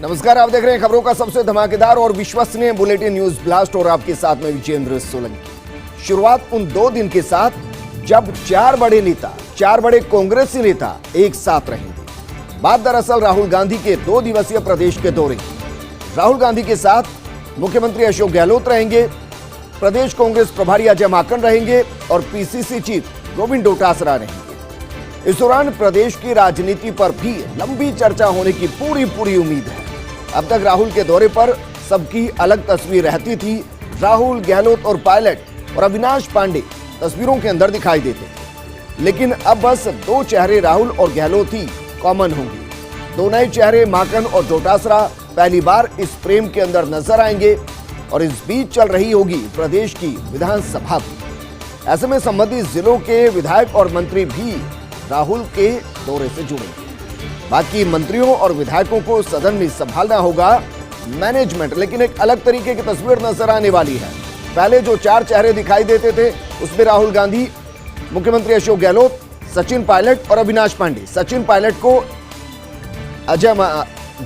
नमस्कार, आप देख रहे हैं खबरों का सबसे धमाकेदार और विश्वसनीय बुलेटिन न्यूज ब्लास्ट और आपके साथ में विजेंद्र सोलंकी। शुरुआत उन 2 दिन के साथ जब 4 बड़े कांग्रेसी नेता एक साथ रहेंगे। बात दरअसल राहुल गांधी के 2 दिवसीय प्रदेश के दौरे की। राहुल गांधी के साथ मुख्यमंत्री अशोक गहलोत रहेंगे, प्रदेश कांग्रेस प्रभारी अजय माकन रहेंगे और पीसीसी चीफ गोविंद डोटासरा रहेंगे। इस दौरान प्रदेश की राजनीति पर भी लंबी चर्चा होने की पूरी उम्मीद है। अब तक राहुल के दौरे पर सबकी अलग तस्वीर रहती थी। राहुल, गहलोत और पायलट और अविनाश पांडे तस्वीरों के अंदर दिखाई देते थे, लेकिन अब बस 2 चेहरे राहुल और गहलोत ही कॉमन होंगे। 2 नए चेहरे माकन और डोटासरा पहली बार इस फ्रेम के अंदर नजर आएंगे और इस बीच चल रही होगी प्रदेश की विधानसभा भी। ऐसे में संबंधित जिलों के विधायक और मंत्री भी राहुल के दौरे से जुड़ेंगे। बाकी मंत्रियों और विधायकों को सदन में संभालना होगा मैनेजमेंट, लेकिन एक अलग तरीके की तस्वीर नजर आने वाली है। पहले जो 4 चेहरे दिखाई देते थे उसमें राहुल गांधी, मुख्यमंत्री अशोक गहलोत, सचिन पायलट और अविनाश पांडे। सचिन पायलट को अजय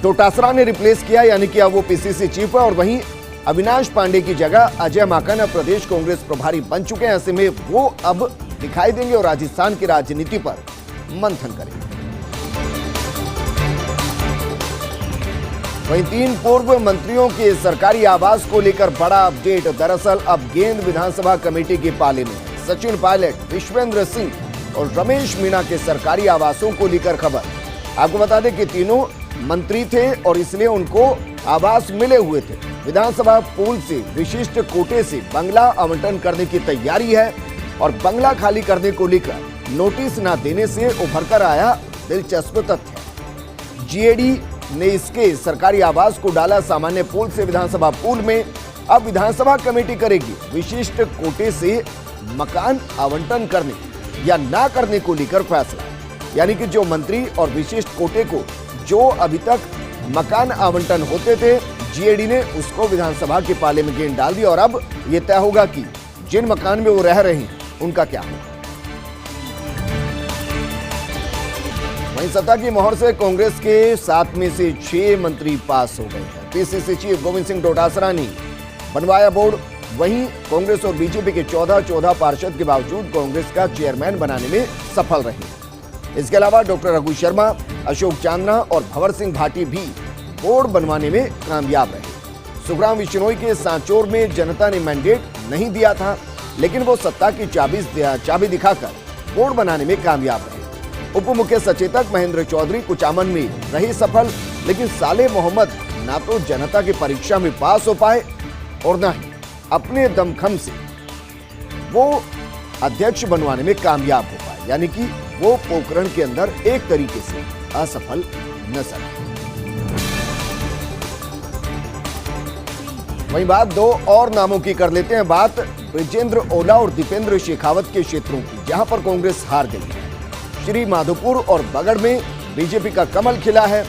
डोटासरा ने रिप्लेस किया, यानी कि अब वो पीसीसी चीफ है, और वहीं अविनाश पांडे की जगह अजय माकन अब प्रदेश कांग्रेस प्रभारी बन चुके हैं। ऐसे में वो अब दिखाई देंगे और राजस्थान की राजनीति पर मंथन करेंगे। वहीं 3 पूर्व मंत्रियों के सरकारी आवास को लेकर बड़ा अपडेट। दरअसल अब गेंद विधानसभा कमेटी के पाले में है। सचिन पायलट, विश्वेंद्र सिंह और रमेश मीणा के सरकारी आवासों को लेकर खबर। आपको बता दें कि तीनों मंत्री थे और इसलिए उनको आवास मिले हुए थे। विधानसभा पूल से विशिष्ट कोटे से बंगला आवंटन करने की तैयारी है और बंगला खाली करने को लेकर नोटिस न देने से उभरकर आया दिलचस्प तथ्य। जीएडी ने इसके सरकारी आवास को डाला सामान्य पूल से विधानसभा पूल में। अब विधानसभा कमेटी करेगी विशिष्ट कोटे से मकान आवंटन करने या ना करने को लेकर फैसला। यानी कि जो मंत्री और विशिष्ट कोटे को जो अभी तक मकान आवंटन होते थे, जीएडी ने उसको विधानसभा के पाले में गेंद डाल दी और अब यह तय होगा कि जिन मकान में वो रह रहे हैं उनका क्या होगा। वहीं सत्ता की मोहर से कांग्रेस के 7 में से 6 मंत्री पास हो गए हैं। पीसीसी चीफ गोविंद सिंह डोटासरा ने बनवाया बोर्ड। वहीं कांग्रेस और बीजेपी के 14 पार्षद के बावजूद कांग्रेस का चेयरमैन बनाने में सफल रहे। इसके अलावा डॉक्टर रघु शर्मा, अशोक चांदना और भंवर सिंह भाटी भी बोर्ड बनवाने में कामयाब रहे। सुखराम बिश्नोई के सांचौर में जनता ने मैंडेट नहीं दिया था, लेकिन वो सत्ता की चाबी दिखाकर बोर्ड बनाने में कामयाब रहे। उप मुख्य सचेतक महेंद्र चौधरी कुचामन में रहे सफल, लेकिन साले मोहम्मद ना तो जनता की परीक्षा में पास हो पाए और ना ही अपने दमखम से वो अध्यक्ष बनवाने में कामयाब हो पाए। यानी कि वो पोखरण के अंदर एक तरीके से असफल नजर आए। वहीं बात 2 और नामों की कर लेते हैं। बात ब्रिजेंद्र ओला और दीपेंद्र शेखावत के क्षेत्रों की, जहां पर कांग्रेस हार गई है। श्री माधोपुर और बगड़ में बीजेपी का कमल खिला है।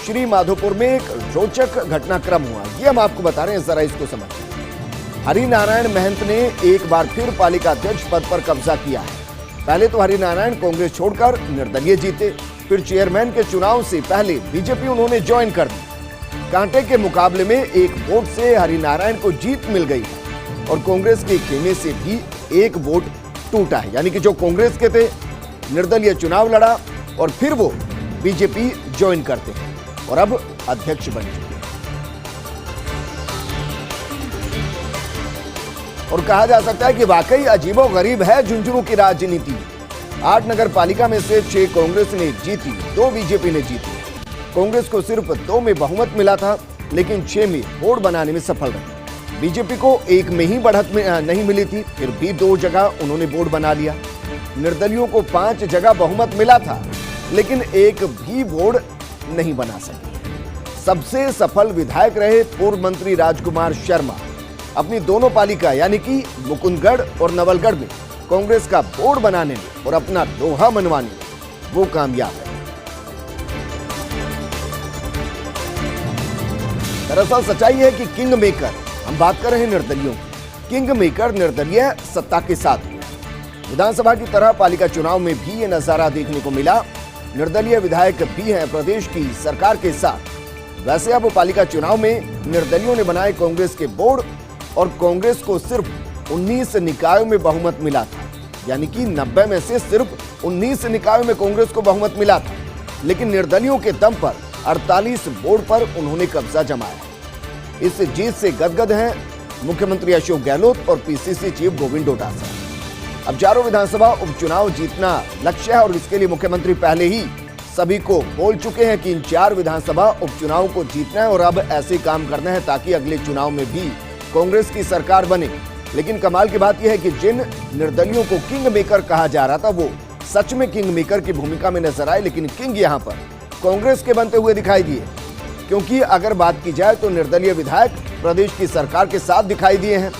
श्री माधोपुर में एक रोचक घटनाक्रम हुआ, ये हम आपको बता रहे हैं, जरा इसको समझिए। हरिनारायण महंत ने एक बार फिर पालिका अध्यक्ष पद पर कब्जा किया है। पहले तो हरिनारायण कांग्रेस छोड़कर निर्दलीय जीते, फिर चेयरमैन के चुनाव से पहले बीजेपी उन्होंने ज्वाइन कर दी। कांटे के मुकाबले में एक वोट से हरिनारायण को जीत मिल गई है और कांग्रेस के खेमे से भी एक वोट टूटा है। यानी कि जो कांग्रेस के थे, निर्दलीय चुनाव लड़ा और फिर वो बीजेपी ज्वाइन करते हैं और अब अध्यक्ष बन चुके हैं। और कहा जा सकता है कि वाकई अजीबोगरीब है झुंझुनू की राजनीति। 8 नगर पालिका में से 6 कांग्रेस ने जीती, 2 बीजेपी ने जीती। कांग्रेस को सिर्फ 2 में बहुमत मिला था, लेकिन 6 में बोर्ड बनाने में सफल रही। बीजेपी को 1 में ही बढ़त में नहीं मिली थी, फिर भी 2 जगह उन्होंने बोर्ड बना लिया। निर्दलियों को 5 जगह बहुमत मिला था, लेकिन एक भी बोर्ड नहीं बना सके। सबसे सफल विधायक रहे पूर्व मंत्री राजकुमार शर्मा। अपनी दोनों पालिका यानी कि मुकुंदगढ़ और नवलगढ़ में कांग्रेस का बोर्ड बनाने में और अपना दोहा मनवाने में वो कामयाब है। दरअसल सच्चाई है कि किंग मेकर, हम बात कर रहे हैं निर्दलियों की, किंग मेकर निर्दलीय सत्ता के साथ हुआ। विधानसभा की तरह पालिका चुनाव में भी ये नजारा देखने को मिला। निर्दलीय विधायक भी हैं प्रदेश की सरकार के साथ वैसे अब पालिका चुनाव में निर्दलियों ने बनाए कांग्रेस के बोर्ड और कांग्रेस को सिर्फ 19 निकायों में बहुमत मिला था, यानी कि 90 में से सिर्फ 19 निकायों में कांग्रेस को बहुमत मिला था, लेकिन निर्दलियों के दम पर 48 बोर्ड पर उन्होंने कब्जा जमाया। इस जीत से गदगद हैं मुख्यमंत्री अशोक गहलोत और पीसीसी चीफ गोविंद डोटासरा। अब चारों विधानसभा उपचुनाव जीतना लक्ष्य है और इसके लिए मुख्यमंत्री पहले ही सभी को बोल चुके हैं कि इन 4 विधानसभा उपचुनाव को जीतना है और अब ऐसे काम करना है ताकि अगले चुनाव में भी कांग्रेस की सरकार बने। लेकिन कमाल की बात यह है कि जिन निर्दलियों को किंग मेकर कहा जा रहा था वो सच में किंग मेकर की भूमिका में नजर आए, लेकिन किंग यहां पर कांग्रेस के बनते हुए दिखाई दिए। क्योंकि अगर बात की जाए तो निर्दलीय विधायक प्रदेश की सरकार के साथ दिखाई दिए हैं।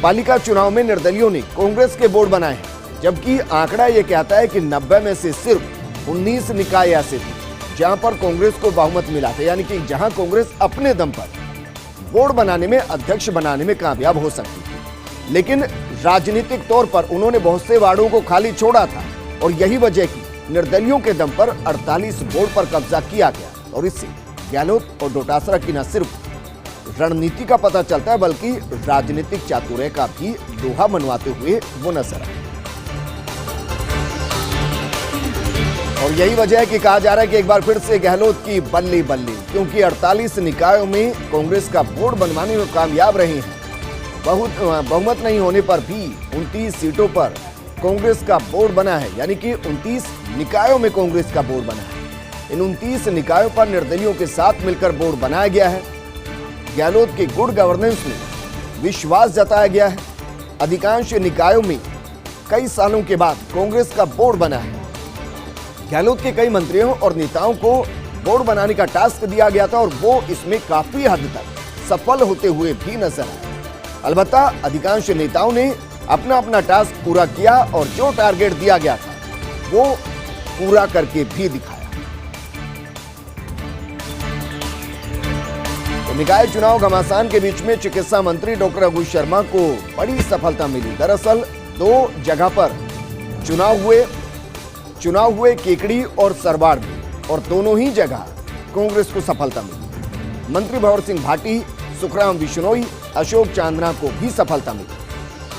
पालिका चुनाव में निर्दलियों ने कांग्रेस के बोर्ड बनाए हैं, जबकि आंकड़ा यह कहता है कि 90 में से सिर्फ 19 निकाय ऐसे थे जहां पर कांग्रेस को बहुमत मिला था, यानी कि जहां कांग्रेस अपने दम पर बोर्ड बनाने में, अध्यक्ष बनाने में कामयाब हो सकती थी। लेकिन राजनीतिक तौर पर उन्होंने बहुत से वार्डों को खाली छोड़ा था और यही वजह की निर्दलियों के दम पर 48 बोर्ड पर कब्जा किया गया और इससे गहलोत और डोटासरा की न सिर्फ रणनीति का पता चलता है बल्कि राजनीतिक चातुर्य का भी दोहा मनवाते हुए वो नजर आए। और यही वजह है कि कहा जा रहा है कि एक बार फिर से गहलोत की बल्ले बल्ले, क्योंकि 48 निकायों में कांग्रेस का बोर्ड बनवाने में कामयाब रहे हैं। बहुमत नहीं होने पर भी 29 सीटों पर कांग्रेस का बोर्ड बना है, यानी कि 29 निकायों में कांग्रेस का बोर्ड बना है। इन 29 निकायों पर निर्दलियों के साथ मिलकर बोर्ड बनाया गया है। गहलोत की गुड गवर्नेंस में विश्वास जताया गया है। अधिकांश निकायों में कई सालों के बाद कांग्रेस का बोर्ड बना है। गहलोत के कई मंत्रियों और नेताओं को बोर्ड बनाने का टास्क दिया गया था और वो इसमें काफी हद तक सफल होते हुए भी नजर आए। अलबत्ता अधिकांश नेताओं ने अपना अपना टास्क पूरा किया और जो टारगेट दिया गया था वो पूरा करके भी दिखाया। तो निकाय चुनाव घमासान के बीच में चिकित्सा मंत्री डॉक्टर रघु शर्मा को बड़ी सफलता मिली। दरअसल 2 जगह पर चुनाव हुए केकड़ी और सरवाड़ में, और दोनों ही जगह कांग्रेस को सफलता मिली। मंत्री भंवर सिंह भाटी, सुखराम बिश्नोई, अशोक चांदना को भी सफलता मिली।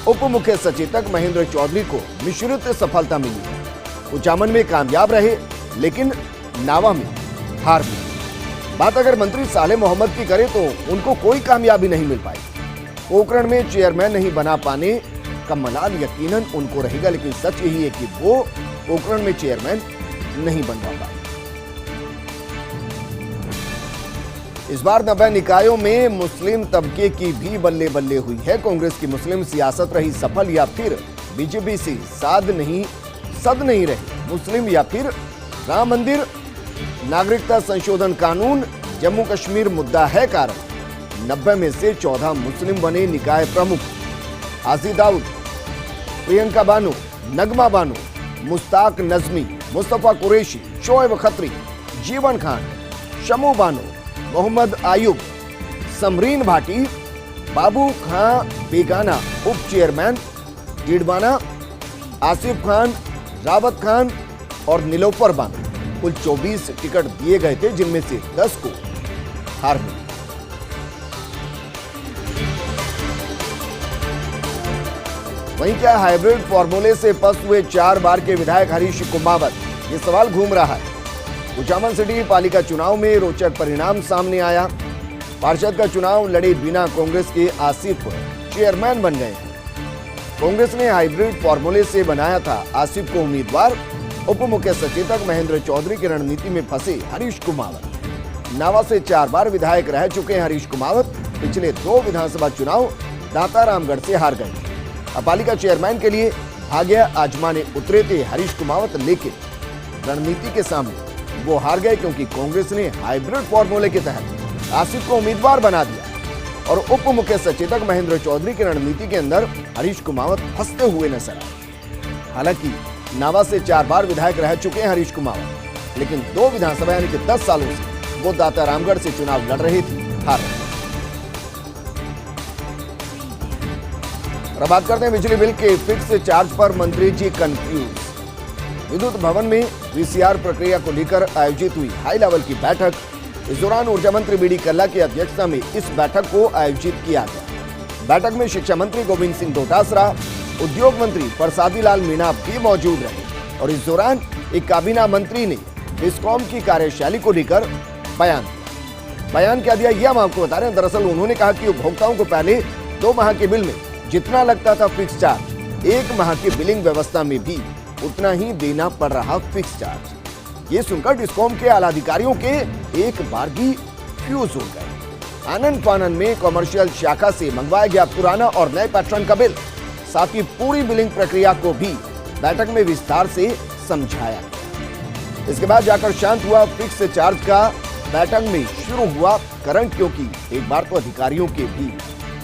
उप मुख्य सचेतक महेंद्र चौधरी को मिश्रित सफलता मिली। कुचामन में कामयाब रहे लेकिन नावा में हार मिली। बात अगर मंत्री साले मोहम्मद की करें तो उनको कोई कामयाबी नहीं मिल पाई। पोखरण में चेयरमैन नहीं बना पाने का मलाल यकीनन उनको रहेगा, लेकिन सच यही है कि वो पोखरण में चेयरमैन नहीं बन पाए। इस बार 90 निकायों में मुस्लिम तबके की भी बल्ले बल्ले हुई है। कांग्रेस की मुस्लिम सियासत रही सफल या फिर बीजेपी से सद नहीं रही। मुस्लिम या फिर राम मंदिर, नागरिकता संशोधन कानून, जम्मू कश्मीर मुद्दा है कारण 90 में से 14 मुस्लिम बने निकाय प्रमुख। आजी दाऊद, प्रियंका बानो, नगमा बानो, मुस्ताक नजमी, मुस्तफा कुरैशी, शोएब खत्री, जीवन खान, शमू बानो, मोहम्मद आयुब, समरीन भाटी, बाबू खां बेगाना उप चेयरमैन, डीडबाना, आसिफ खान, रावत खान और नीलोफर बानो, कुल 24 टिकट दिए गए थे जिनमें से 10 को हार मिली। वहीं क्या हाइब्रिड फॉर्मूले से पस्त हुए 4 बार के विधायक हरीश कुमावत, ये सवाल घूम रहा है। कुचामन सिटी पालिका चुनाव में रोचक परिणाम सामने आया। पार्षद का चुनाव लड़े बिना कांग्रेस के आसिफ चेयरमैन बन गए हैं। कांग्रेस ने हाइब्रिड फॉर्मूले से बनाया था आसिफ को उम्मीदवार। उप मुख्य सचेतक महेंद्र चौधरी की रणनीति में फंसे हरीश कुमावत। नावा से 4 बार विधायक रह चुके हैं हरीश कुमावत। पिछले 2 विधानसभा चुनाव दातारामगढ़ से हार गए। अब पालिका चेयरमैन के लिए भाग्य आजमाने उतरे थे हरीश कुमावत, लेकिन रणनीति के सामने वो हार गए क्योंकि कांग्रेस ने हाइब्रिड फॉर्मूले के तहत आसिफ को उम्मीदवार बना दिया और उप मुख्य सचेतक महेंद्र चौधरी की रणनीति के अंदर हरीश कुमावत फंसते हुए नजर आए। हालांकि नावा से 4 बार विधायक रह चुके हैं हरीश कुमावत, लेकिन 2 विधानसभा यानी कि 10 सालों से वो दातारामगढ़ से चुनाव लड़ रहे थे, हार रहे। और बात करते हैं बिजली बिल के फिक्स चार्ज पर मंत्री जी कंफ्यूज। विद्युत भवन में वीसीआर प्रक्रिया को लेकर आयोजित हुई हाई लेवल की बैठक। इस दौरान ऊर्जा मंत्री बीडी कल्ला की अध्यक्षता में इस बैठक को आयोजित किया गया। बैठक में शिक्षा मंत्री गोविंद सिंह डोटासरा, उद्योग मंत्री प्रसादी लाल मीणा भी मौजूद रहे और इस दौरान एक काबीना मंत्री ने डिस्कॉम की कार्यशैली को लेकर बयान क्या दिया, यह हम आपको बता रहे हैं। दरअसल उन्होंने कहा कि उपभोक्ताओं को पहले 2 माह के बिल में जितना लगता था फिक्स चार्ज, 1 माह की बिलिंग व्यवस्था में भी उतना ही देना पड़ रहा फिक्स चार्ज। ये सुनकर डिस्कॉम के आला अधिकारियों के एक बार भी फ्यूज हो गए। आनंद फानन में कॉमर्शियल शाखा से मंगवाया गया पुराना और नए पैटर्न का बिल, साथ ही पूरी बिलिंग प्रक्रिया को भी बैठक में विस्तार से समझाया। इसके बाद जाकर शांत हुआ फिक्स चार्ज का बैठक में शुरू हुआ करंट, क्योंकि एक बार तो अधिकारियों के भी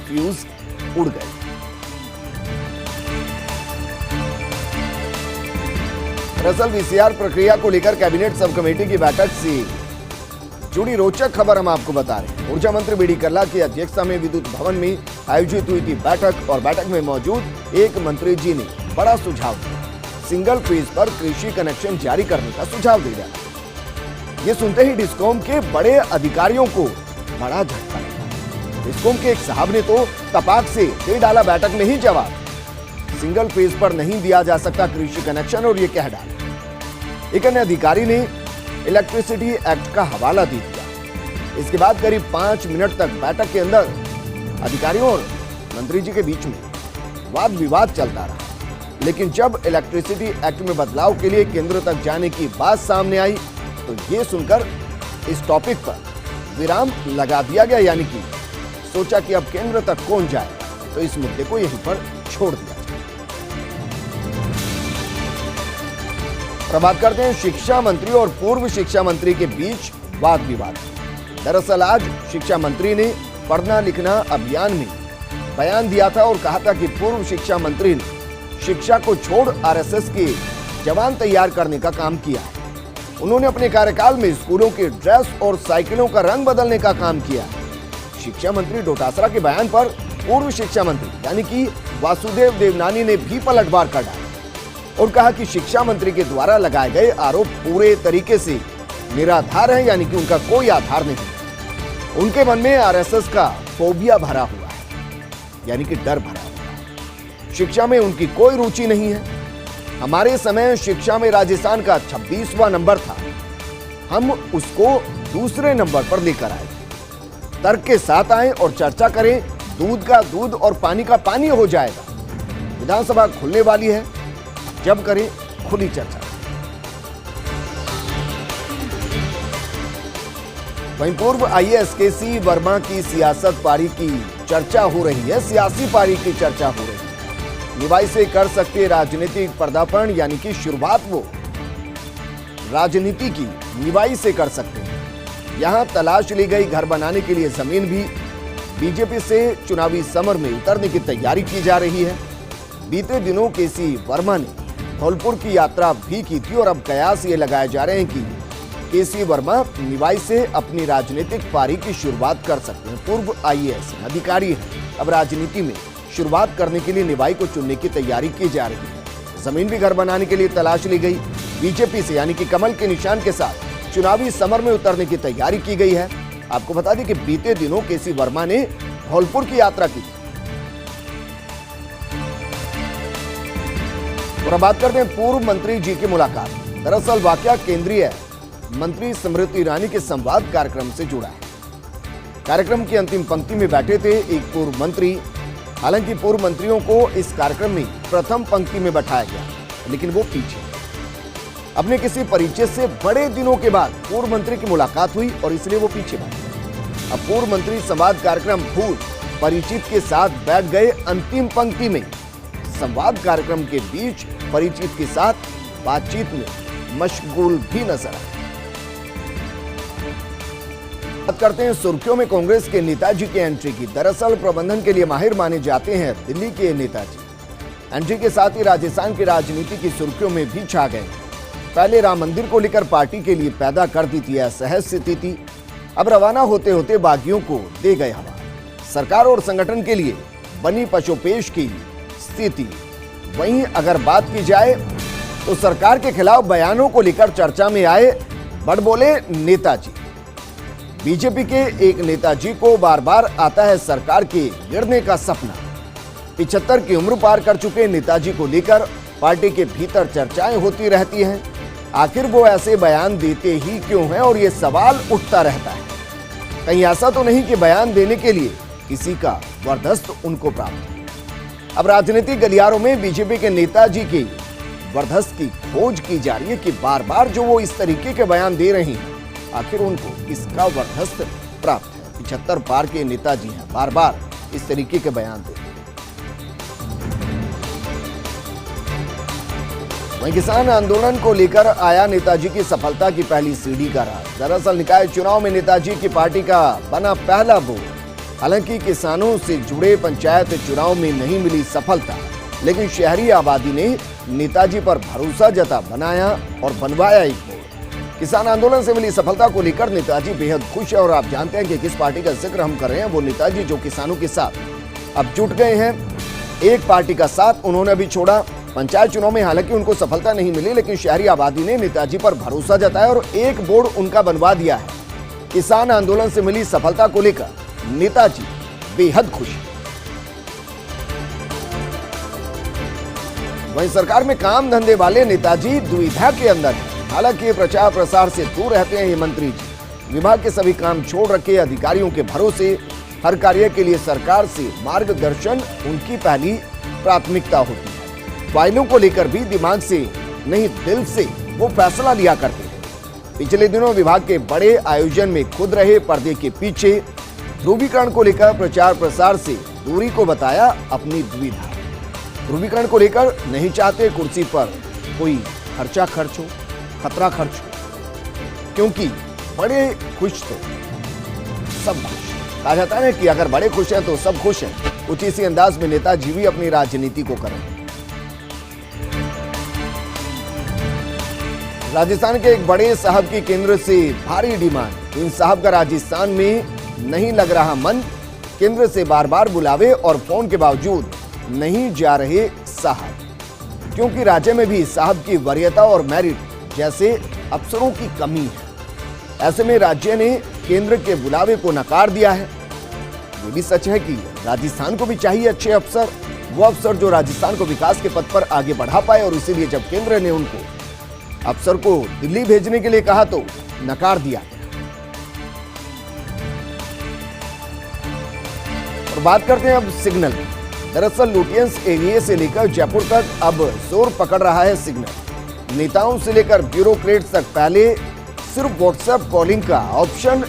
फ्यूज उड़ गए। दरअसल वीसीआर प्रक्रिया को लेकर कैबिनेट सब कमेटी की बैठक से जुड़ी रोचक खबर हम आपको बता रहे हैं। ऊर्जा मंत्री बीडी कल्ला की अध्यक्षता में विद्युत भवन में आयोजित हुई थी बैठक और बैठक में मौजूद एक मंत्री जी ने बड़ा सुझाव दिया। सिंगल फेज पर कृषि कनेक्शन जारी करने का सुझाव दिया। ये सुनते ही डिस्कॉम के बड़े अधिकारियों को बड़ा झटका लगा। डिस्कॉम के एक साहब ने तो तपाक से दे डाला बैठक में ही जवाब, सिंगल फेज पर नहीं दिया जा सकता कृषि कनेक्शन, और ये कह डाला। एक अन्य अधिकारी ने इलेक्ट्रिसिटी एक्ट का हवाला दे दिया। इसके बाद करीब 5 मिनट तक बैठक के अंदर अधिकारियों और मंत्री जी के बीच में वाद विवाद चलता रहा, लेकिन जब इलेक्ट्रिसिटी एक्ट में बदलाव के लिए केंद्र तक जाने की बात सामने आई तो ये सुनकर इस टॉपिक पर विराम लगा दिया गया, यानी कि सोचा कि अब केंद्र तक कौन जाए, तो इस मुद्दे को यहीं पर छोड़ दिया जाए। अब बात करते हैं शिक्षा मंत्री और पूर्व शिक्षा मंत्री के बीच वाद विवाद। दरअसल आज शिक्षा मंत्री ने पढ़ना लिखना अभियान में बयान दिया था और कहा था कि पूर्व शिक्षा मंत्री ने शिक्षा को छोड़ आरएसएस के जवान तैयार करने का काम किया है। उन्होंने अपने कार्यकाल में स्कूलों के ड्रेस और साइकिलों का रंग बदलने का काम किया। शिक्षा मंत्री डोटासरा के बयान पर पूर्व शिक्षा मंत्री यानी कि वासुदेव देवनानी ने भी पलटवार कर डाला और कहा कि शिक्षा मंत्री के द्वारा लगाए गए आरोप पूरे तरीके से निराधार हैं, यानी कि उनका कोई आधार नहीं। उनके मन में आरएसएस का फोबिया भरा हुआ है, यानी कि डर भरा हुआ है। शिक्षा में उनकी कोई रुचि नहीं है। हमारे समय शिक्षा में राजस्थान का 26वां नंबर था, हम उसको दूसरे नंबर पर लेकर आए। तर्क के साथ आए और चर्चा करें, दूध का दूध और पानी का पानी हो जाएगा। विधानसभा खुलने वाली है, जब करें खुली चर्चा। वहीं पूर्व आईएएस केसी वर्मा की सियासत पारी की चर्चा हो रही है, सियासी पारी की चर्चा हो रही है। निवाई से कर सकते राजनीतिक पर्दापण, यानी कि शुरुआत वो राजनीति की निवाई से कर सकते हैं। यहां तलाश ली गई घर बनाने के लिए जमीन भी। बीजेपी से चुनावी समर में उतरने की तैयारी की जा रही है। बीते दिनों केसी वर्मा ने धौलपुर की यात्रा भी की थी और अब कयास ये लगाए जा रहे हैं कि केसी वर्मा निवाई से अपनी राजनीतिक पारी की शुरुआत कर सकते हैं। पूर्व आईएएस अधिकारी हैं, अब राजनीति में शुरुआत करने के लिए निवाई को चुनने की तैयारी की जा रही है। जमीन भी घर बनाने के लिए तलाश ली गई। बीजेपी से यानी कि कमल के निशान के साथ चुनावी समर में उतरने की तैयारी की गई है। आपको बता दें कि बीते दिनों केसी वर्मा ने धौलपुर की यात्रा की। और अब बात करते हैं पूर्व मंत्री जी की मुलाकात। दरअसल वाकया केंद्रीय मंत्री स्मृति ईरानी के संवाद कार्यक्रम से जुड़ा है। कार्यक्रम की अंतिम पंक्ति में बैठे थे एक पूर्व मंत्री। हालांकि पूर्व मंत्रियों को इस कार्यक्रम में प्रथम पंक्ति में बैठाया गया, लेकिन वो पीछे। अपने किसी परिचय से बड़े दिनों के बाद पूर्व मंत्री की मुलाकात हुई और इसलिए वो पीछे बैठ गए। अब पूर्व मंत्री संवाद कार्यक्रम भूल परिचित के साथ बैठ गए अंतिम पंक्ति में। संवाद कार्यक्रम के बीच परिचित के साथ बातचीत में मशगूल भी नजर आए। बात करते हैं सुर्खियों में कांग्रेस के नेताजी की एंट्री की। दरअसल प्रबंधन के लिए माहिर माने जाते हैं दिल्ली के नेताजी। एंट्री के साथ ही राजस्थान की राजनीति की सुर्खियों में भी छा गए। पहले राम मंदिर को लेकर पार्टी के लिए पैदा कर दी थी असहज स्थिति थी, अब रवाना होते होते बागियों को दे गए हवा। सरकार और संगठन के लिए बनी पशुपेश की स्थिति। वहीं अगर बात की जाए तो सरकार के खिलाफ बयानों को लेकर चर्चा में आए बड़बोले नेताजी। बीजेपी के एक नेताजी को बार बार आता है सरकार के गिरने का सपना। 75 की उम्र पार कर चुके नेताजी को लेकर पार्टी के भीतर चर्चाएं होती रहती हैं। आखिर वो ऐसे बयान देते ही क्यों हैं और ये सवाल उठता रहता है। कहीं ऐसा तो नहीं कि बयान देने के लिए किसी का वरदस्त उनको प्राप्त है। अब राजनीतिक गलियारों में बीजेपी के नेताजी के वरदस्त की खोज की जा रही है कि बार बार जो वो इस तरीके के बयान दे रही हैं, आखिर उनको किसका वरदस्त प्राप्त है। 75 पार के नेताजी हैं, बार बार इस तरीके के बयान देते हैं। वहीं किसान आंदोलन को लेकर आया नेताजी की सफलता की पहली सीढ़ी का राज। दरअसल निकाय चुनाव में नेताजी की पार्टी का बना पहला बोर्ड। हालांकि किसानों से जुड़े पंचायत चुनाव में नहीं मिली सफलता, लेकिन शहरी आबादी ने नेताजी पर भरोसा जता बनाया और बनवाया एक बोर्ड। किसान आंदोलन से मिली सफलता को लेकर नेताजी बेहद खुश है और आप जानते हैं कि किस पार्टी का जिक्र हम कर रहे हैं। वो नेताजी जो किसानों के साथ अब जुट गए हैं। एक पार्टी का साथ उन्होंने अभी छोड़ा। पंचायत चुनाव में हालांकि उनको सफलता नहीं मिली, लेकिन शहरी आबादी ने नेताजी पर भरोसा जताया और एक बोर्ड उनका बनवा दिया है। किसान आंदोलन से मिली सफलता को लेकर नेताजी बेहद खुश हैं। वहीं सरकार में काम धंधे वाले नेताजी दुविधा के अंदर हैं। हालांकि प्रचार प्रसार से दूर रहते हैं ये मंत्री जी। विभाग के सभी काम छोड़ रखे अधिकारियों के भरोसे हर कार्य के लिए सरकार से मार्गदर्शन उनकी पहली प्राथमिकता होती है। फाइलों को लेकर भी दिमाग से नहीं दिल से वो फैसला लिया करते हैं। पिछले दिनों विभाग के बड़े आयोजन में खुद रहे पर्दे के पीछे। ध्रुवीकरण को लेकर प्रचार प्रसार से दूरी को बताया अपनी दुविधा। ध्रुवीकरण को लेकर नहीं चाहते कुर्सी पर कोई खर्चा खर्च हो, खतरा खर्च हो, क्योंकि बड़े खुश तो सब खुश। कहा जाता है कि अगर बड़े खुश हैं तो सब खुश हैं। कुछ इसी अंदाज में नेताजी भी अपनी राजनीति को करें। राजस्थान के एक बड़े साहब की केंद्र से भारी डिमांड। इन साहब का राजस्थान में नहीं लग रहा मन। केंद्र से बार बार बुलावे और फोन के बावजूद नहीं जा रहे साहब, क्योंकि राज्य में भी साहब की वरीयता और मेरिट जैसे अफसरों की कमी है। ऐसे में राज्य ने केंद्र के बुलावे को नकार दिया है। ये भी सच है कि राजस्थान को भी चाहिए अच्छे अफसर, वो अफसर जो राजस्थान को विकास के पथ पर आगे बढ़ा पाए, और इसीलिए जब केंद्र ने उनको अफसर को दिल्ली भेजने के लिए कहा तो नकार दिया। और बात करते हैं अब सिग्नल। दरअसल लुटियंस एरिया से लेकर जयपुर तक अब जोर पकड़ रहा है सिग्नल। नेताओं से लेकर ब्यूरोक्रेट्स तक पहले सिर्फ व्हाट्सएप कॉलिंग का ऑप्शन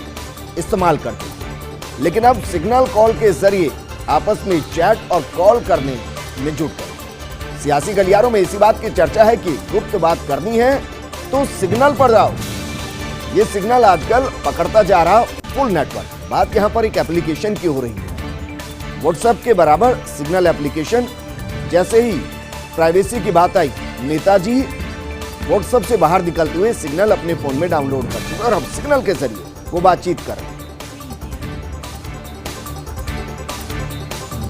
इस्तेमाल करते थे, लेकिन अब सिग्नल कॉल के जरिए आपस में चैट और कॉल करने में जुट गए। सियासी गलियारों में इसी बात की चर्चा है कि गुप्त बात करनी है तो सिग्नल पर जाओ। ये सिग्नल आजकल पकड़ता जा रहा फुल नेटवर्क। बात यहां पर एक एप्लीकेशन की हो रही है। व्हाट्सएप के बराबर सिग्नल एप्लीकेशन। जैसे ही प्राइवेसी की बात आई, नेताजी व्हाट्सएप से बाहर निकलते हुए सिग्नल अपने फोन में डाउनलोड कर चुके और अब सिग्नल के जरिए वो बातचीत कर रहे हैं।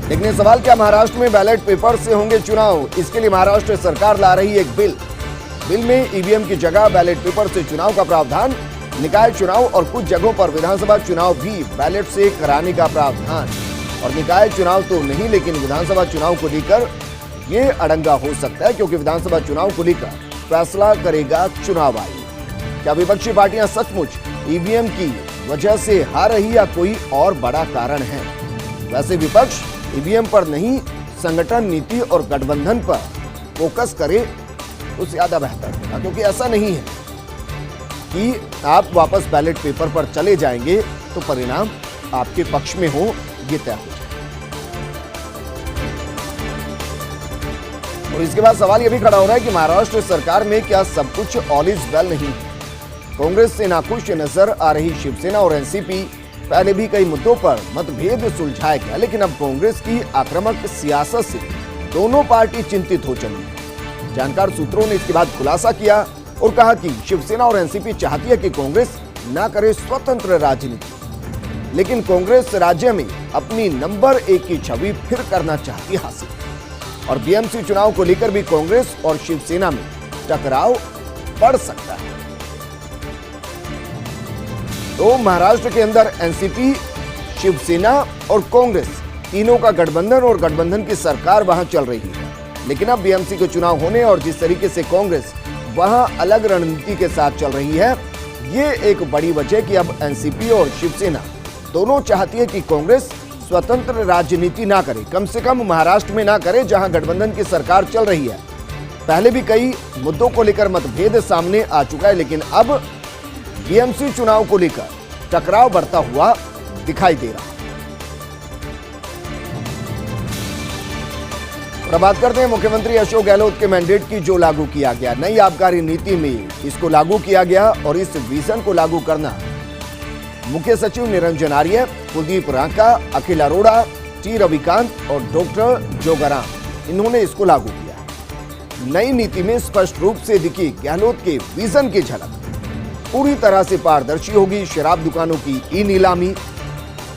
लेकिन सवाल क्या महाराष्ट्र में बैलेट पेपर से होंगे चुनाव? इसके लिए महाराष्ट्र सरकार ला रही एक बिल। बिल में ईवीएम की जगह बैलेट पेपर से चुनाव का प्रावधान। निकाय चुनाव और कुछ जगहों पर विधानसभा चुनाव भी बैलेट से कराने का प्रावधान। और निकाय चुनाव तो नहीं, लेकिन विधानसभा चुनाव को लेकर ये अड़ंगा हो सकता है, क्योंकि विधानसभा चुनाव को लेकर फैसला करेगा चुनाव आयोग। क्या विपक्षी पार्टियां सचमुच ईवीएम की वजह से हार रही या कोई और बड़ा कारण है? वैसे विपक्ष ईवीएम पर नहीं, संगठन नीति और गठबंधन पर फोकस करे तो ज्यादा बेहतर होगा, क्योंकि ऐसा नहीं है कि आप वापस बैलेट पेपर पर चले जाएंगे तो परिणाम आपके पक्ष में हो, ये तय हो जाए। और इसके बाद सवाल यह भी खड़ा हो रहा है कि महाराष्ट्र सरकार में क्या सब कुछ ऑल इज वेल नहीं? कांग्रेस से नाखुश नजर आ रही शिवसेना और एनसीपी। पहले भी कई मुद्दों पर मतभेद सुलझाया गया, लेकिन अब कांग्रेस की आक्रामक सियासत से दोनों पार्टी चिंतित हो चली है। जानकार सूत्रों ने इसके बाद खुलासा किया और कहा कि शिवसेना और एनसीपी चाहती है कि कांग्रेस ना करे स्वतंत्र राजनीति, लेकिन कांग्रेस राज्य में अपनी नंबर 1 की छवि फिर करना चाहती हासिल। और बीएमसी चुनाव को लेकर भी कांग्रेस और शिवसेना में टकराव बढ़ सकता है। तो महाराष्ट्र के अंदर एनसीपी, शिवसेना और कांग्रेस तीनों का गठबंधन और गठबंधन की सरकार वहां चल रही है। लेकिन अब बीएमसी के चुनाव होने और जिस तरीके से कांग्रेस वहां अलग रणनीति के साथ चल रही है, ये एक बड़ी वजह कि अब एनसीपी और शिवसेना दोनों चाहती है कि कांग्रेस स्वतंत्र राजनीति ना करे, कम से कम महाराष्ट्र में ना करे जहां गठबंधन की सरकार चल रही है। पहले भी कई मुद्दों को लेकर मतभेद सामने आ चुका है, लेकिन अब बीएमसी चुनाव को लेकर टकराव बढ़ता हुआ दिखाई दे रहा है। और बात करते हैं मुख्यमंत्री अशोक गहलोत के मैंडेट की, जो लागू किया गया नई आबकारी नीति में इसको लागू किया गया और इस विजन को लागू करना मुख्य सचिव निरंजन आर्य, कुलदीप रांका, अखिल अरोड़ा, टी रविकांत और डॉक्टर जोगाराम, इन्होंने इसको लागू किया। नई नीति में स्पष्ट रूप से दिखी गहलोत के विजन की झलक। पूरी तरह से पारदर्शी होगी शराब दुकानों की ई नीलामी।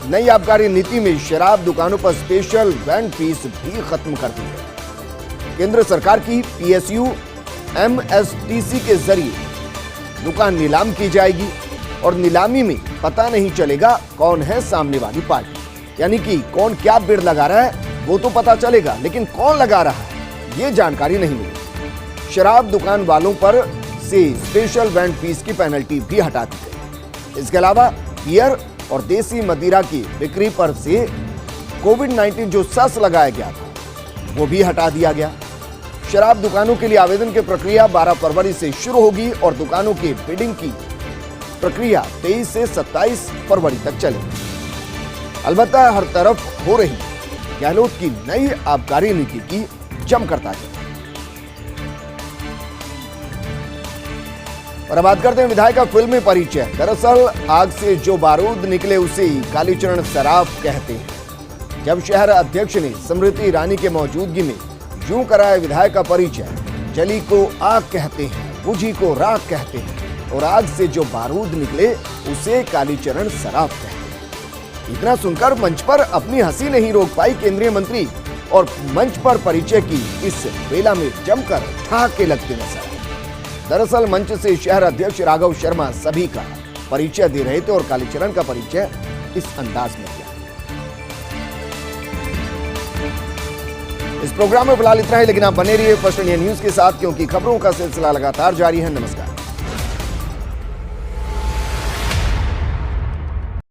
नई आबकारी नीति में शराब दुकानों पर स्पेशल वेंड फीस भी खत्म कर दी है। केंद्र सरकार की पीएसयू एमएसटीसी के जरिए दुकान नीलाम की जाएगी और नीलामी में पता नहीं चलेगा कौन है सामने वाली पार्टी, यानी कि कौन क्या बिड लगा रहा है वो तो पता चलेगा, लेकिन कौन लगा रहा है ये जानकारी नहीं मिलेगी। शराब दुकान वालों पर से स्पेशल वेंड फीस की पेनल्टी भी हटा दी गई। इसके अलावा बियर और देसी मदिरा की बिक्री पर से कोविड-19 जो सेस लगाया गया था वो भी हटा दिया गया। शराब दुकानों के लिए आवेदन की प्रक्रिया 12 फरवरी से शुरू होगी और दुकानों की बिडिंग की प्रक्रिया 23 से 27 फरवरी तक चलेगी। अलबत्ता हर तरफ हो रही गहलोत की नई आबकारी नीति की जमकर तारीफ। और बात करते हैं विधायक का फिल्मी परिचय। दरअसल आग से जो बारूद निकले उसे कालीचरण सराफ कहते हैं। जब शहर अध्यक्ष ने स्मृति ईरानी के मौजूदगी में यूं कराया विधायक का परिचय, जली को आग कहते हैं, बुझी को राख कहते हैं और आग से जो बारूद निकले उसे कालीचरण सराफ कहते हैं। इतना सुनकर मंच पर अपनी हंसी नहीं रोक पाई केंद्रीय मंत्री और मंच पर परिचय की इस बेला में जमकर ठहाके लगते नजर आए। दरअसल मंच से शहर अध्यक्ष राघव शर्मा सभी का परिचय दे रहे थे और कालीचरण का परिचय इस अंदाज में किया। इस प्रोग्राम में फिलहाल इतना ही, लेकिन आप बने रहिए फर्स्ट इंडिया न्यूज के साथ, क्योंकि खबरों का सिलसिला लगातार जारी है। नमस्कार।